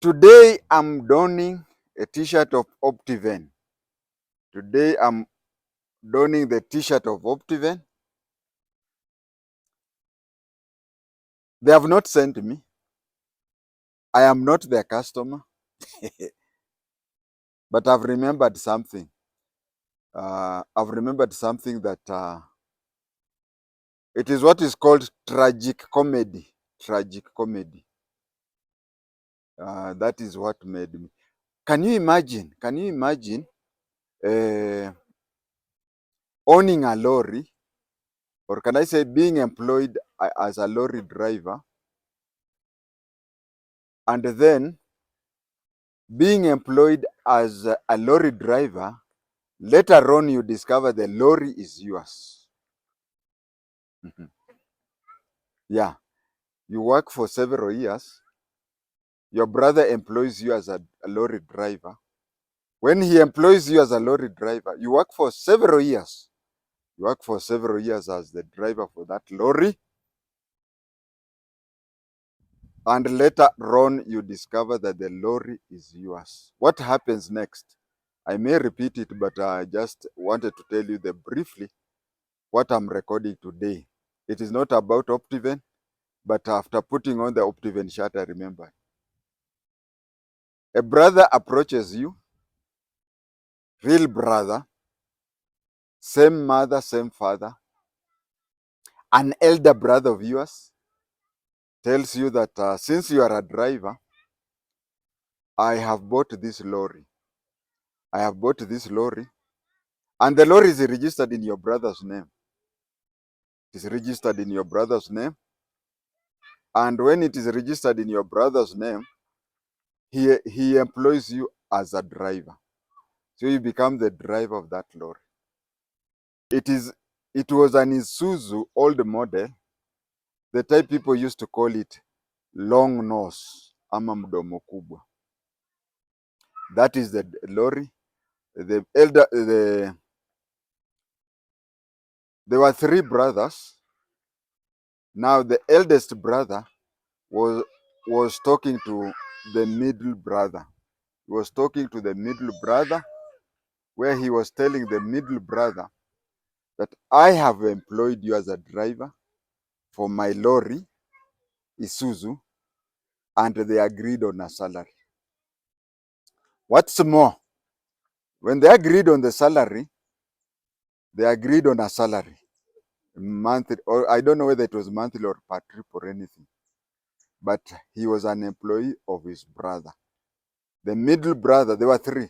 Today I'm donning a t-shirt of Optiven. Today I'm donning the t-shirt of Optiven. They have not sent me. I am not their customer, but I've remembered something. I've remembered something that it is what is called tragic comedy. Tragic comedy. That is what made me. Can you imagine? Can you imagine owning a lorry, or can I say being employed as a lorry driver, and then being employed as a lorry driver, later on you discover the lorry is yours. Yeah, you work for several years. Your brother employs you as a lorry driver. When he employs you as a lorry driver, you work for several years. You work for several years as the driver for that lorry. And later on, you discover that the lorry is yours. What happens next? I may repeat it, but I just wanted to tell you briefly what I'm recording today. It is not about Optiven, but after putting on the Optiven shirt, I remember. A brother approaches you, real brother, same mother, same father. An elder brother of yours tells you that since you are a driver, I have bought this lorry. I have bought this lorry, and the lorry is registered in your brother's name. It is registered in your brother's name. And when it is registered in your brother's name, he employs you as a driver. So you become the driver of that lorry. It was an Isuzu old model, the type people used to call it long nose ama mdomo kubwa. That is the lorry. There were three brothers. Now the eldest brother was talking to the middle brother. He was talking to the middle brother, where he was telling the middle brother that I have employed you as a driver for my lorry, Isuzu, and they agreed on a salary. What's more, when they agreed on the salary, they agreed on a salary, monthly, or I don't know whether it was monthly or per trip or anything, but he was an employee of his brother. The middle brother, there were three,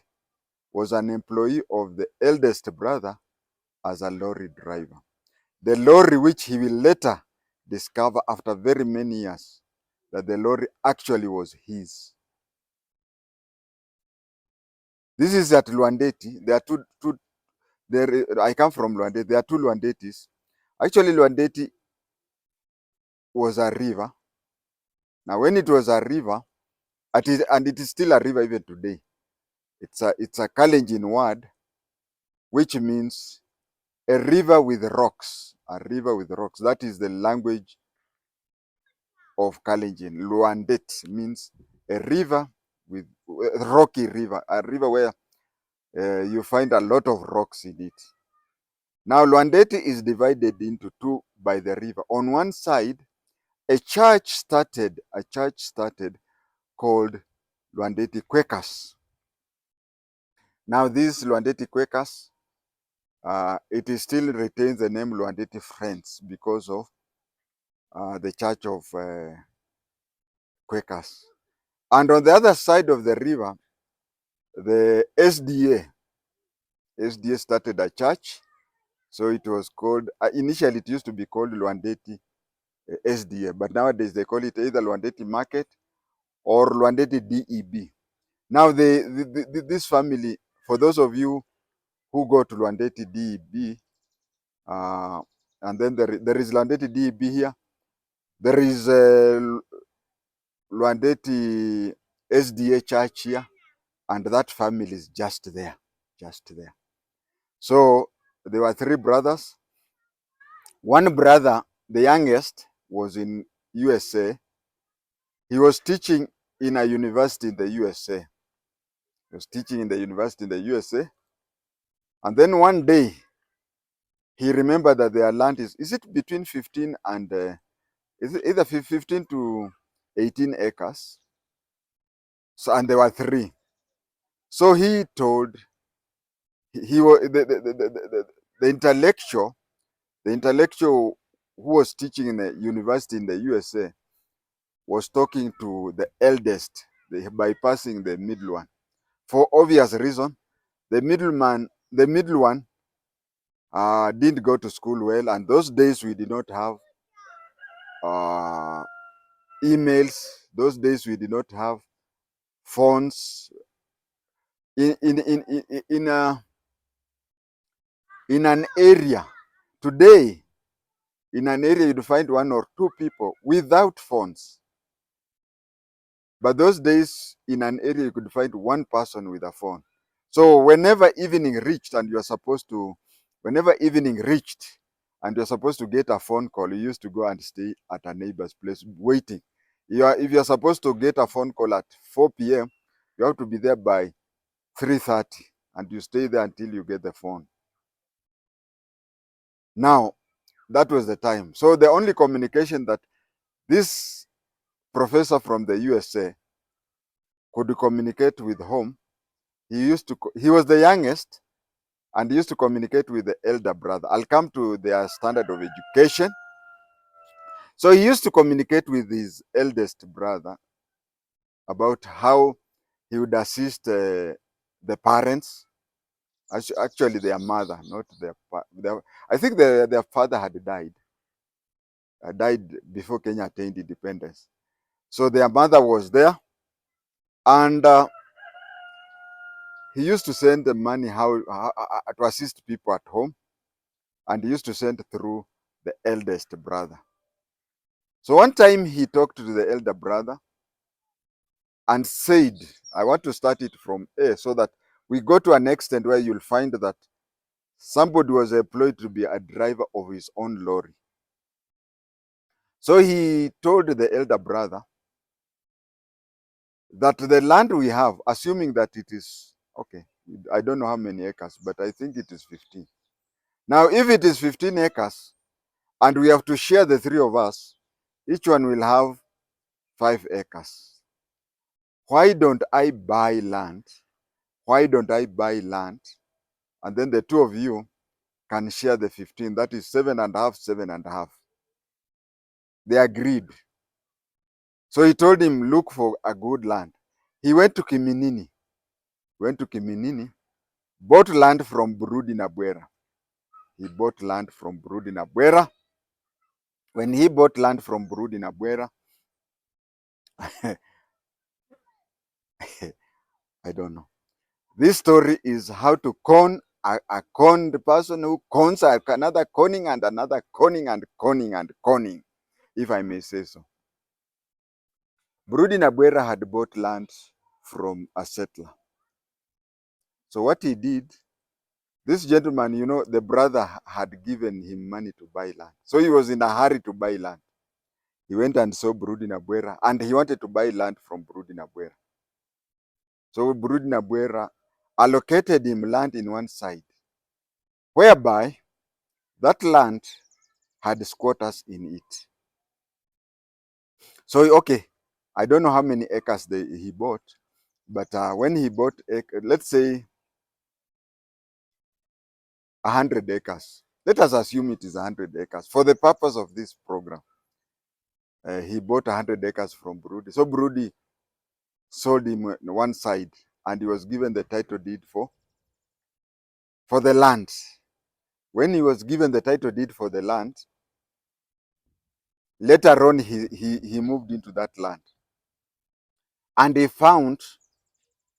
was an employee of the eldest brother as a lorry driver. The lorry, which he will later discover after very many years, that the lorry actually was his. This is at Luandeti. There are I come from Luandeti. There are two Luandetis. Actually, Luandeti was a river. Now, when it was a river, and it is still a river even today, it's a Kalenjin word, which means a river with rocks. A river with rocks. That is the language of Kalenjin. Luandet means a river with a rocky river, a river where you find a lot of rocks in it. Now, Luandeti is divided into two by the river. On one side, a church started called Luandeti Quakers. Now, these Luandeti Quakers, it still retains the name Luandeti Friends because of the church of Quakers. And on the other side of the river, the SDA started a church. So it was called, initially it used to be called Luandeti SDA, but nowadays they call it either Luandeti Market or Luandeti DEB. Now this family, for those of you who go to Luandeti DEB, and then there is Luandeti DEB here, there is Luandeti SDA church here, and that family is just there. So there were three brothers. One brother, the youngest, was in USA. He was teaching in a university in the USA. He was teaching in the university in the USA. And then one day, he remembered that their land is it between 15 and, is it either 15 to 18 acres? So, and there were three. So he told, he was the intellectual, the intellectual who was teaching in the university in the USA was talking to the eldest, bypassing the middle one. For obvious reason, the middle one didn't go to school well, and those days we did not have uh, emails. Those days we did not have phones. In an area today, in an area you'd find one or two people without phones. But those days, in an area, you could find one person with a phone. So whenever evening reached and you're supposed to, whenever evening reached and you're supposed to get a phone call, you used to go and stay at a neighbor's place waiting. If you're supposed to get a phone call at 4 p.m., you have to be there by 3:30 and you stay there until you get the phone. Now, that was the time. So the only communication that this professor from the USA could communicate with home, he was the youngest and he used to communicate with the elder brother. I'll come to their standard of education. So he used to communicate with his eldest brother about how he would assist the parents, actually their mother, not their I think their father had died before Kenya attained independence. So their mother was there, and he used to send the money to assist people at home, and he used to send through the eldest brother. So one time he talked to the elder brother and said, I want to start it from A so that we go to an extent where you'll find that somebody was employed to be a driver of his own lorry. So he told the elder brother that the land we have, assuming that it is, okay, I don't know how many acres, but I think it is 15. Now, if it is 15 acres and we have to share the three of us, each one will have 5 acres. Why don't I buy land? Why don't I buy land? And then the two of you can share the 15. That is 7.5, 7.5. They agreed. So he told him, look for a good land. He went to Kiminini, bought land from Burudi Nabwera. He bought land from Burudi Nabwera. When he bought land from Burudi Nabwera, I don't know. This story is how to con a conned person who cons another conning and another conning and conning and conning, if I may say so. Burudi Nabwera had bought land from a settler. So what he did, this gentleman, the brother had given him money to buy land. So he was in a hurry to buy land. He went and saw Burudi Nabwera and he wanted to buy land from Burudi Nabwera. So Burudi Nabwera allocated him land in one side, whereby that land had squatters in it. So, okay, I don't know how many acres he bought, but when he bought, let's say 100 acres. Let us assume it is 100 acres. For the purpose of this program, he bought 100 acres from Burudi. So Burudi sold him one side and he was given the title deed for the land. When he was given the title deed for the land, later on he moved into that land and he found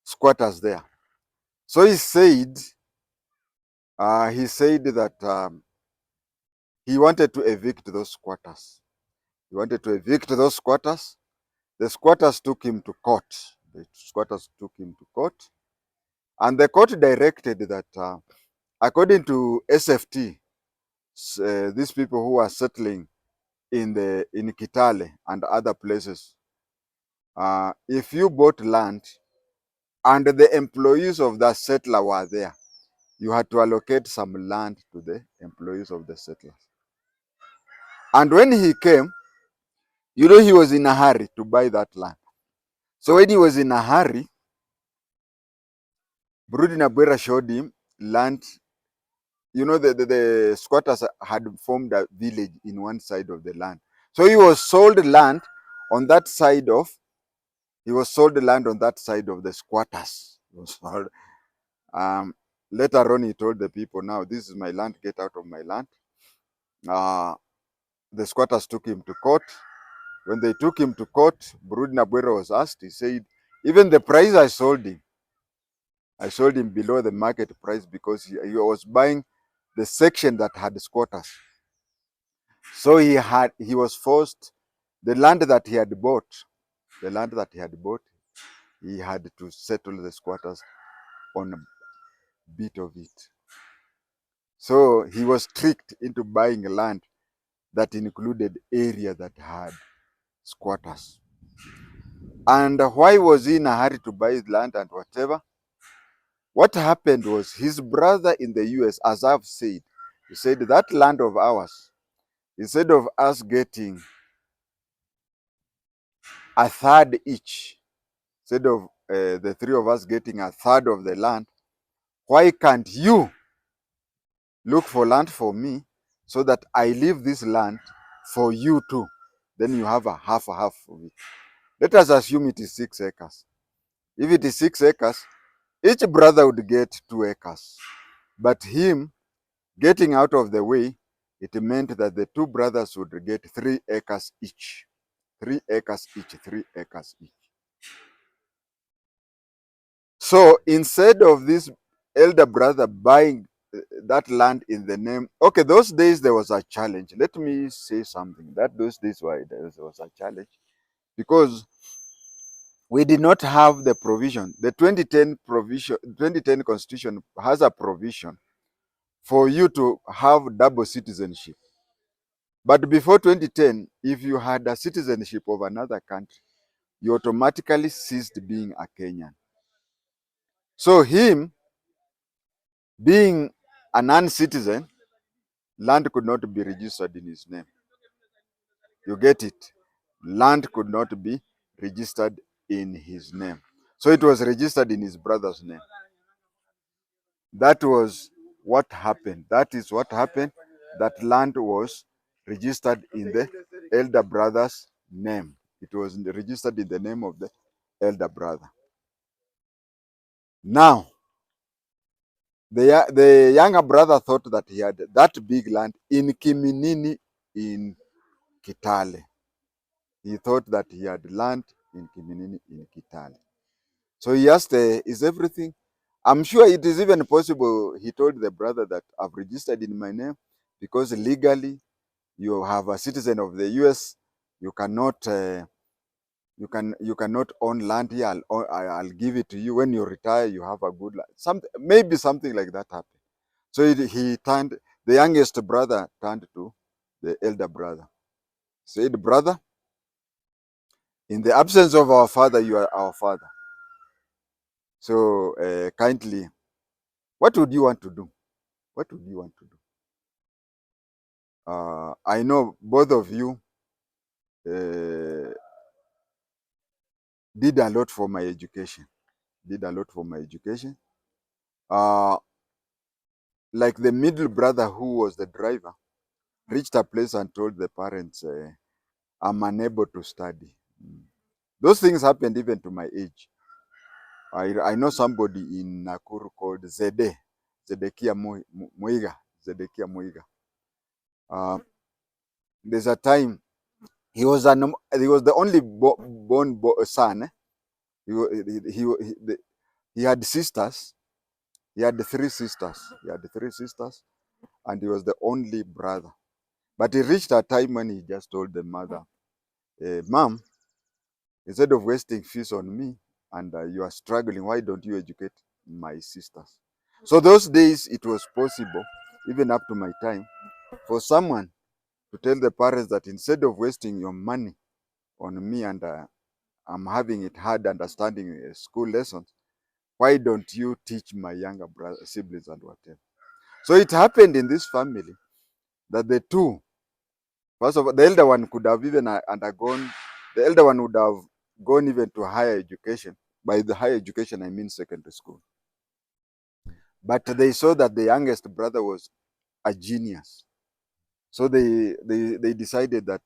squatters there. So he said that he wanted to evict those squatters. He wanted to evict those squatters. The squatters took him to court. And the court directed that, according to SFT, these people who are settling in Kitale and other places, If you bought land and the employees of the settler were there, you had to allocate some land to the employees of the settlers. And when he came, he was in a hurry to buy that land. So when he was in a hurry, Brudi Nabwera showed him land. The squatters had formed a village in one side of the land. So he was sold land on that side of, the squatters. Um, Later on, he told the people, now this is my land, get out of my land. The squatters took him to court. When they took him to court, Brudi Nabwera was asked, he said, even the price I sold him below the market price because he was buying the section that had squatters. So he was forced, the land that he had bought, he had to settle the squatters on a bit of it. So he was tricked into buying land that included area that had squatters. And why was he in a hurry to buy land and whatever? What happened was his brother in the US, as I've said, he said that land of ours, instead of us getting a third each, instead of the three of us getting a third of the land, why can't you look for land for me so that I leave this land for you too? Then you have a half of it. Let us assume it is 6 acres. If it is 6 acres, each brother would get 2 acres. But him getting out of the way, it meant that the two brothers would get 3 acres each. 3 acres each, 3 acres each. So instead of this elder brother buying that land in the name, okay, those days there was a challenge. Let me say something. That those days there was a challenge because we did not have the provision. The 2010 Constitution has a provision for you to have double citizenship. But before 2010, if you had a citizenship of another country, you automatically ceased being a Kenyan. So him being a non-citizen, land could not be registered in his name. You get it? Land could not be registered in his name. So it was registered in his brother's name. That was what happened. That is what happened. That land was registered in the elder brother's name. It was registered in the name of the elder brother. Now, the younger brother thought that he had that big land in Kiminini in Kitale. He thought that he had land in Kiminini in Kitale. So he asked, is everything? I'm sure it is even possible, he told the brother, that I've registered in my name because legally you have a citizen of the US. You cannot you cannot own land here. I'll give it to you. When you retire, you have a good land. Maybe something like that happened. So he turned, the youngest brother turned to the elder brother. Said, brother, in the absence of our father, you are our father. So kindly, what would you want to do? What would you want to do? I know both of you did a lot for my education. Like the middle brother who was the driver reached a place and told the parents, I'm unable to study. Those things happened even to my age. I know somebody in Nakuru called Zedekia Muiga. There's a time he was the only born son. He had sisters. He had 3 sisters. And he was the only brother. But he reached a time when he just told the mother, Mom, instead of wasting fees on me and you are struggling, why don't you educate my sisters? So those days it was possible, even up to my time, for someone to tell the parents that instead of wasting your money on me and I'm having it hard understanding school lessons. Why don't you teach my younger brother, siblings and whatever? So it happened in this family that the two, first of all, the elder one could have even undergone, the elder one would have gone even to higher education. By the higher education, I mean secondary school. But they saw that the youngest brother was a genius. So they decided that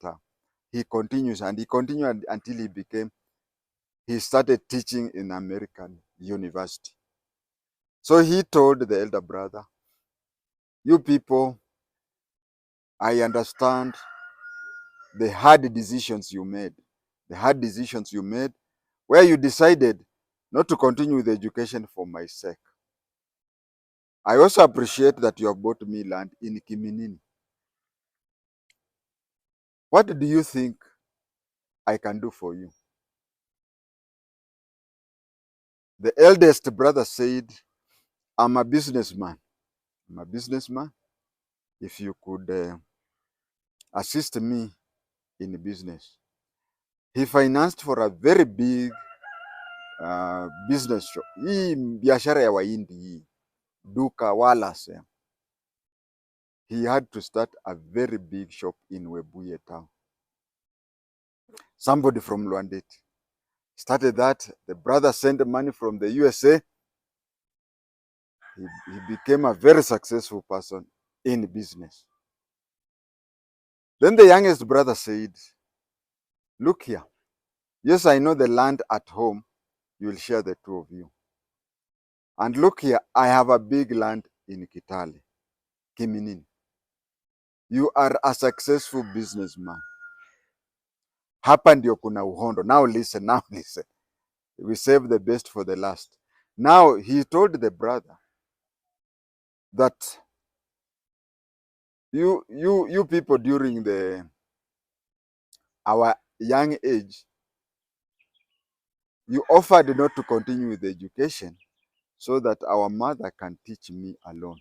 he continues, and he continued until he started teaching in American university. So he told the elder brother, you people, I understand the hard decisions you made, where you decided not to continue with education for my sake. I also appreciate that you have bought me land in Kiminini. What do you think I can do for you? The eldest brother said, I'm a businessman. I'm a businessman. If you could assist me in business. He financed for a very big business shop. Hii biashara ya Wahindi hii, duka Wallace. He had to start a very big shop in Webuye town. Somebody from Luandeti started that. The brother sent money from the USA. He became a very successful person in business. Then the youngest brother said, look here. Yes, I know the land at home. You will share the two of you. And look here, I have a big land in Kitale, Kiminini. You are a successful businessman. Hapa ndio kuna uhondo. Now listen. We save the best for the last. Now he told the brother that you people during our young age, you offered not to continue with the education so that our mother can teach me alone.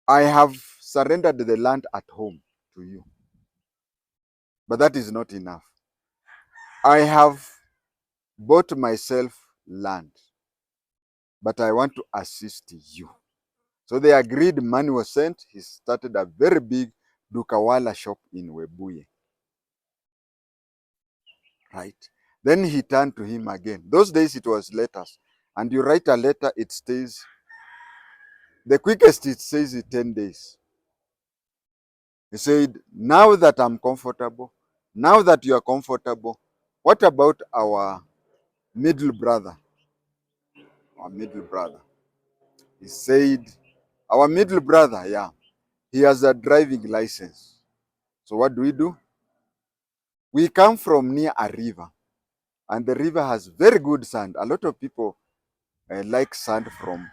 I have surrendered the land at home to you. But that is not enough. I have bought myself land, but I want to assist you. So they agreed, money was sent. He started a very big Dukawala shop in Webuye. Right? Then he turned to him again. Those days it was letters. And you write a letter, it stays, the quickest it says is 10 days. He said, now that I'm comfortable, now that you are comfortable, what about our middle brother? Our middle brother. He said, our middle brother, yeah, he has a driving license. So what do? We come from near a river, and the river has very good sand. A lot of people like sand from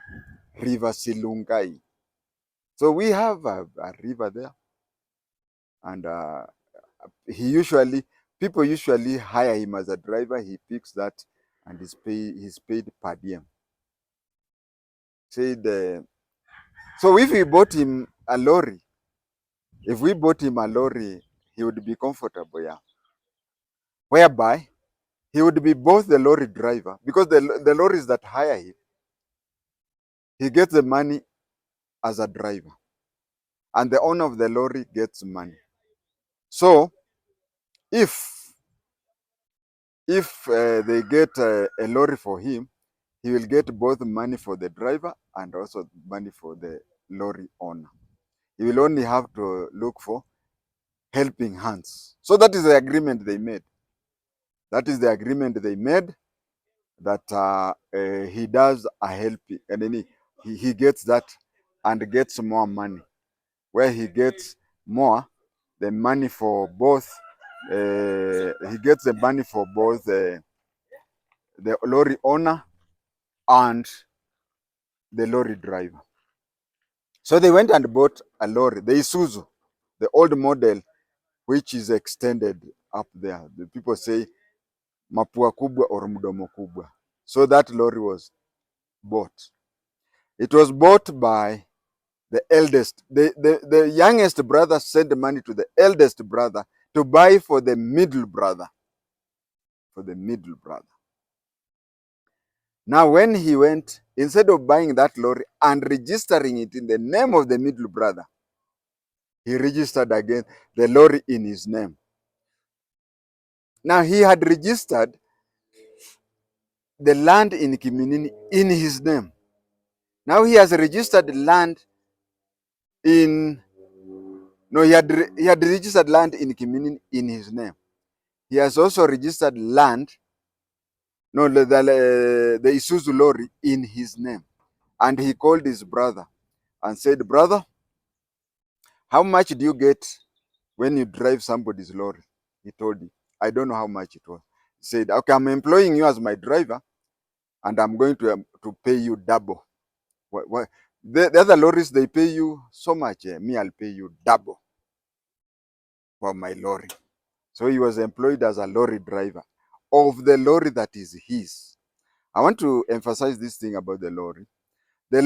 River Silungai. So we have a river there, and people usually hire him as a driver. He picks that, and he's paid per diem. Said, so if we bought him a lorry, he would be comfortable, yeah. Whereby he would be both the lorry driver, because the lorries that hire him, he gets the money as a driver, and the owner of the lorry gets money. So if they get a lorry for him, he will get both money for the driver and also money for the lorry owner. He will only have to look for helping hands. So that is the agreement they made. That is the agreement they made, that he does a helping, and then he gets that and gets more money. Where he gets more, the money for both, he gets the money for both the lorry owner and the lorry driver. So they went and bought a lorry, the Isuzu, the old model, which is extended up there. The people say mapua kubwa or mdomo kubwa. So that lorry was bought. It was bought by the eldest. The youngest brother sent money to the eldest brother to buy for the middle brother. For the middle brother. Now, when he went, instead of buying that lorry and registering it in the name of the middle brother, he registered again the lorry in his name. Now, he had registered the land in Kiminini in his name. Now, he has registered land in, no, he had registered land in Kiminini in his name. He has also registered land, no, the Isuzu lorry in his name. And he called his brother and said, brother, how much do you get when you drive somebody's lorry? He told him, I don't know how much it was. He said, okay, I'm employing you as my driver and I'm going to pay you double. What? The other lorries, they pay you so much. Me, I'll pay you double for my lorry. So he was employed as a lorry driver of the lorry that is his. I want to emphasize this thing about the lorry. The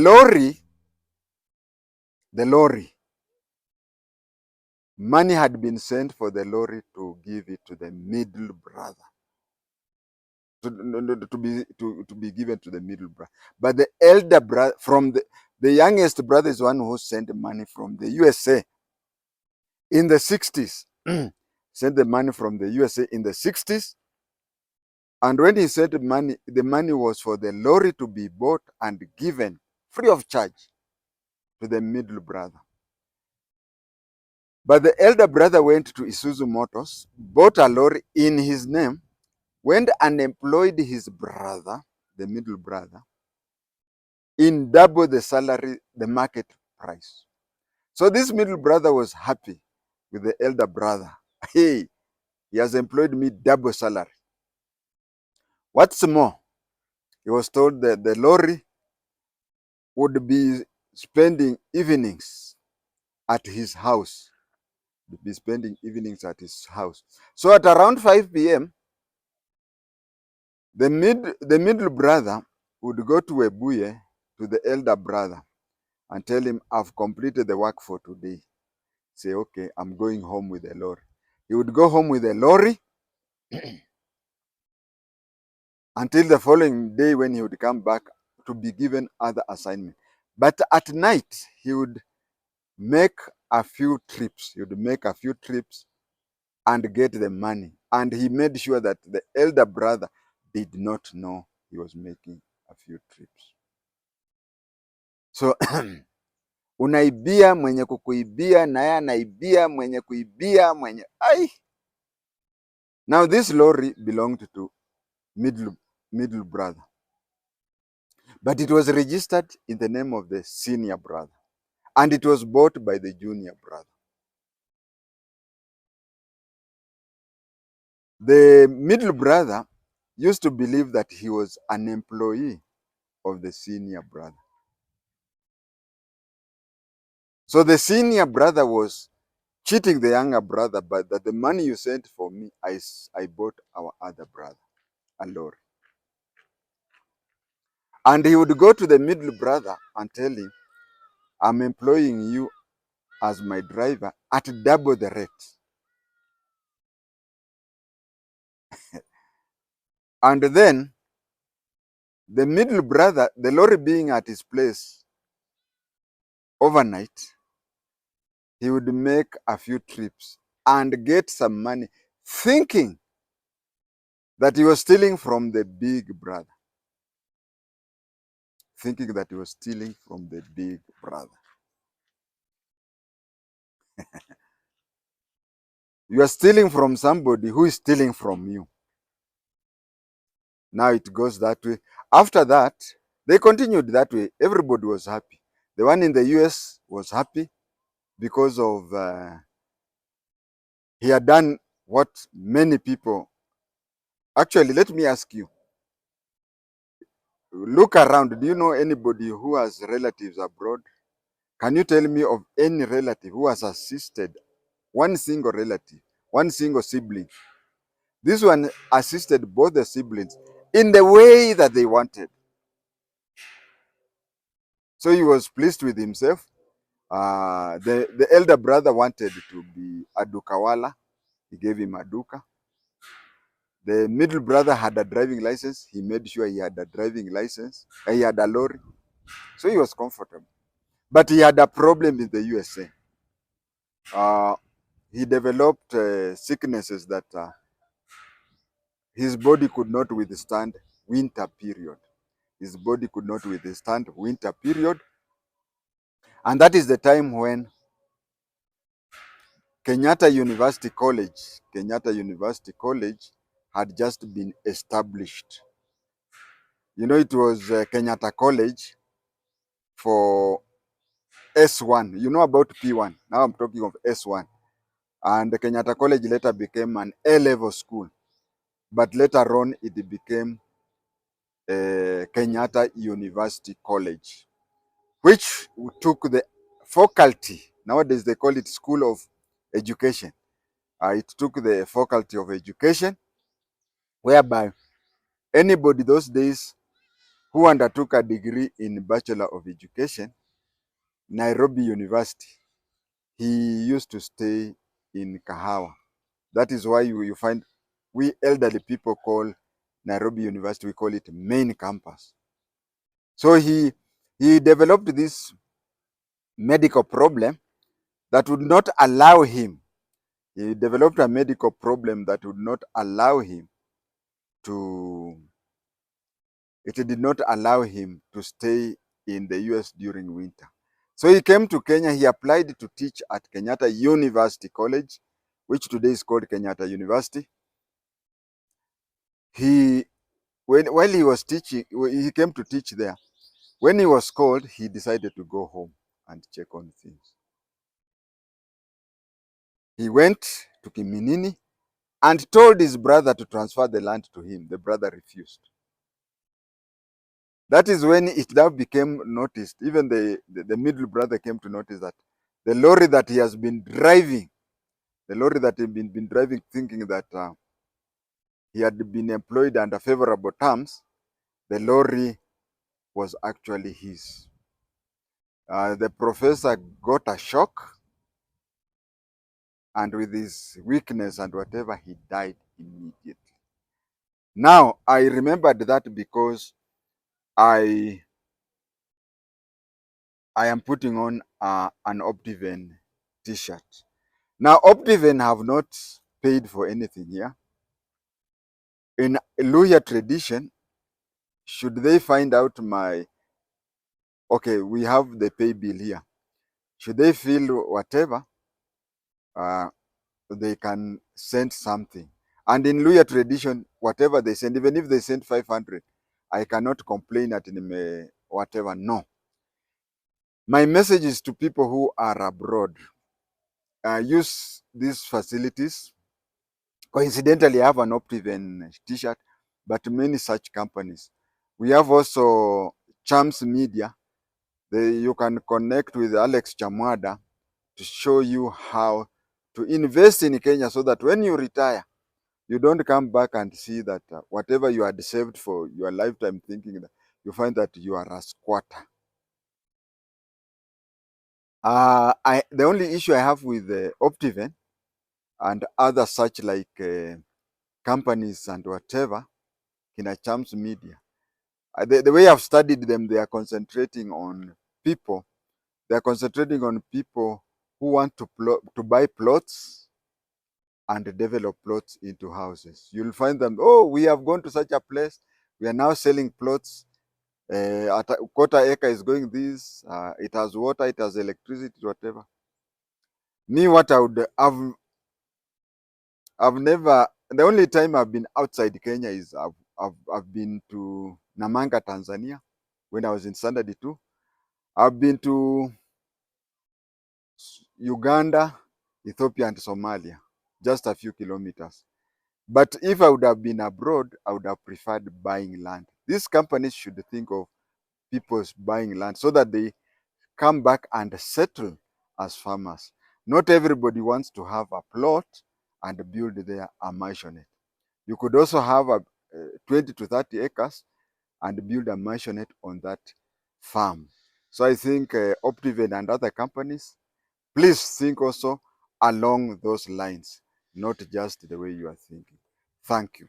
lorry, money had been sent for the lorry to give it to the middle brother. To be given to the middle brother. But the elder brother, from the youngest brother is one who sent money from the USA in the 60s. Sent the money from the USA in the 60s. And when he sent money, the money was for the lorry to be bought and given free of charge to the middle brother. But the elder brother went to Isuzu Motors, bought a lorry in his name, went and employed his brother, the middle brother, in double the salary, the market price. So this middle brother was happy with the elder brother. Hey, he has employed me double salary. What's more, he was told that the lorry would be spending evenings at his house. Would be spending evenings at his house. So at around 5 p.m., the middle brother would go to Webuye, to the elder brother, and tell him, I've completed the work for today. Say, okay, I'm going home with the lorry. He would go home with the lorry until the following day when he would come back to be given other assignment. But at night, he would make a few trips. He would make a few trips and get the money. And he made sure that the elder brother did not know he was making a few trips. So unaibia mwenye kukuibia, naye anaibia mwenye kuibia mwenye ai. Now this lorry belonged to middle brother, but it was registered in the name of the senior brother, and it was bought by the junior brother. The middle brother used to believe that he was an employee of the senior brother. So the senior brother was cheating the younger brother, but that the money you sent for me, I bought our other brother a lorry. And he would go to the middle brother and tell him, I'm employing you as my driver at double the rate. And then the middle brother, the lorry being at his place overnight, he would make a few trips and get some money, thinking that he was stealing from the big brother. Thinking that he was stealing from the big brother. You are stealing from somebody who is stealing from you. Now it goes that way. After that, they continued that way. Everybody was happy. The one in the US was happy because of he had done what many people. Actually, let me ask you. Look around. Do you know anybody who has relatives abroad? Can you tell me of any relative who has assisted one single relative, one single sibling? This one assisted both the siblings in the way that they wanted. So he was pleased with himself. The elder brother wanted to be a Dukawala. He gave him a duka. The middle brother had a driving license. He made sure he had a driving license. He had a lorry. So he was comfortable. But he had a problem in the USA. He developed sicknesses that his body could not withstand winter period. His body could not withstand winter period. And that is the time when Kenyatta University College had just been established. You know, it was Kenyatta College for S1. You know about P1. Now I'm talking of S1. And the Kenyatta College later became an A-level school. But later on, it became Kenyatta University College, which took the faculty. Nowadays, they call it School of Education. It took the faculty of education, whereby anybody those days who undertook a degree in Bachelor of Education, Nairobi University, he used to stay in Kahawa. That is why you find we elderly people call Nairobi University, we call it main campus. So he developed this medical problem that would not allow him. He developed a medical problem that would not allow him to, it did not allow him to stay in the US during winter. So he came to Kenya, he applied to teach at Kenyatta University College, which today is called Kenyatta University. While he was teaching, he came to teach there. When he was called, he decided to go home and check on things. He went to Kiminini and told his brother to transfer the land to him. The brother refused. That is when it now became noticed. Even the middle brother came to notice that the lorry that he has been driving, thinking that he had been employed under favorable terms, the lorry was actually his. The professor got a shock, and with his weakness and whatever, he died immediately. Now, I remembered that because I am putting on an Optiven t-shirt. Now, Optiven have not paid for anything here. In Luhya tradition, should they find out okay, we have the pay bill here. Should they feel whatever, they can send something. And in Luhya tradition, whatever they send, even if they send 500, I cannot complain at whatever, no. My message is to people who are abroad. Use these facilities. Coincidentally, I have an Optiven t-shirt, but many such companies. We have also Chams Media. You can connect with Alex Chamwada to show you how to invest in Kenya so that when you retire, you don't come back and see that whatever you had saved for your lifetime, thinking that you find that you are a squatter. The only issue I have with Optiven and other such like companies and whatever, Kina Chams Media, the way I've studied them, they are concentrating on people. They are concentrating on people who want to buy plots and develop plots into houses. You'll find them, oh, we have gone to such a place. We are now selling plots. At a quarter acre is going this. It has water, it has electricity, whatever. Me, what I would have, I've never, the only time I've been outside Kenya is I've been to Namanga, Tanzania, when I was in Standard 2. I've been to Uganda, Ethiopia, and Somalia, just a few kilometers. But if I would have been abroad, I would have preferred buying land. These companies should think of people's buying land so that they come back and settle as farmers. Not everybody wants to have a plot and build there a mansionette. You could also have 20 to 30 acres and build a mansionette on that farm. So I think Optiven and other companies, please think also along those lines. not just the way you are thinking. Thank you.